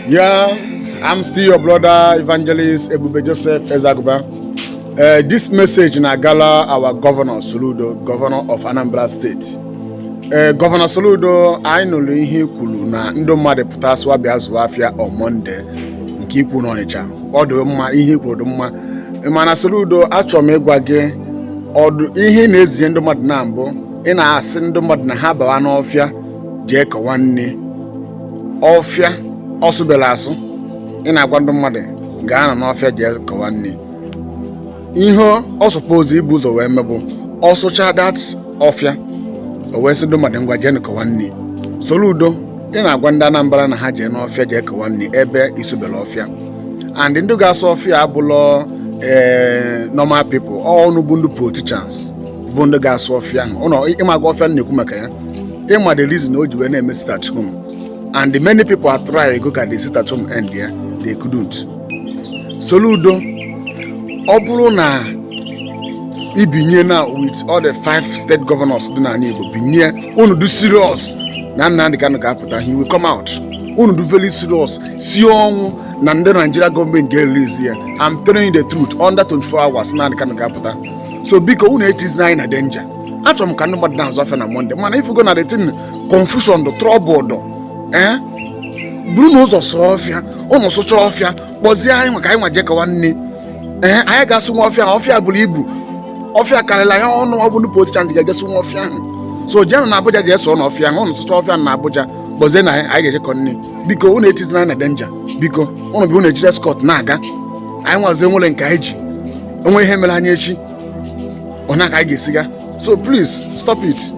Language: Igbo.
Yeah, I'm still your brother, Evangelist Ebube Joseph Ezaguba. This message in Agala, our Governor Soludo, Governor of Anambra State. Governor Soludo, I know ihe kwuru na ndị mmadụ pụta asụwa bịa zụọ afịa on Monday nke ikwu n'Ọnịcha. Ọ dị mma, ihe kwuru dị mma. Mana Soludo, achọrọ m ịgwa gị ọdụ ihe na-ezinye ndị mmadụ na mbụ, ị na-asị ndị mmadụ na ha bawa n'ọfịa jee kọwa nne. Ọfịa ọsụbela asụ, ị na-agwa ndị mmadụ gaa n'ọfịa jee kọwa nne. Ihe ọ suppose ibu ụzọ wee mebụ ọsụcha that ọfịa o wee sị ndị mmadụ ngwa jee kọwa nne. Soludo, ị na-agwa ndị Anambra na ha jee n'ọfịa jee kọwa nne ebe isubela ọfịa, and ndị ga-asụ ọfịa abụlọ normal people, ọnụ bụ ndị politicians bụ ndị ga-asụ ọfịa ahụ. Ịmaga ọfịa na-ekwu maka ya, ịma the reason o ji wee na-eme sit at home, and many people are trying go ka they sit at home end there, they couldn't. Soludo, ọ bụrụ na ibinye na with all the 5 state governors dị n'ala Igbo, binye unu do serious na Nnamdi Kanu ga-apụta, he will come out. Unu do very serious, si ọnwụ na ndị Nigeria gọọmenti ga-erelease ya. I'm telling you the truth, under 24 hours Nnamdi Kanu ga-apụta. So biko unu etizi anyị na danger. Achọrọ m ka ndị mmadụ na-azụ afịa na Monday, mana if you go na the thing confusion, the trouble, buru n'ụzọ sụọ ọfịa, ụnụ sụcha ọfịa kpọzie anyị maka anyị nwa jee kọwa nne. Anyị ga-asụ nwa ọfịa, ọfịa bụrụ ibu, ọfịa karịla ya ọnụ, ọ bụ ndị politician ga-ejesụ nwa ọfịa ahụ. So jee na Abuja jee sụọ n'ọfịa ahụ, ụnụ sụcha ọfịa na Abuja kpọzie na anyị ga-eje kọ nne. Biko unu etizina anyị na danger, biko ụnụ bụ unu ejiri escort na-aga, anyị nwazie nwere nke anyị ji, onwe ihe mere anyị echi ọ na ka anyị ga-esiga. So please stop it.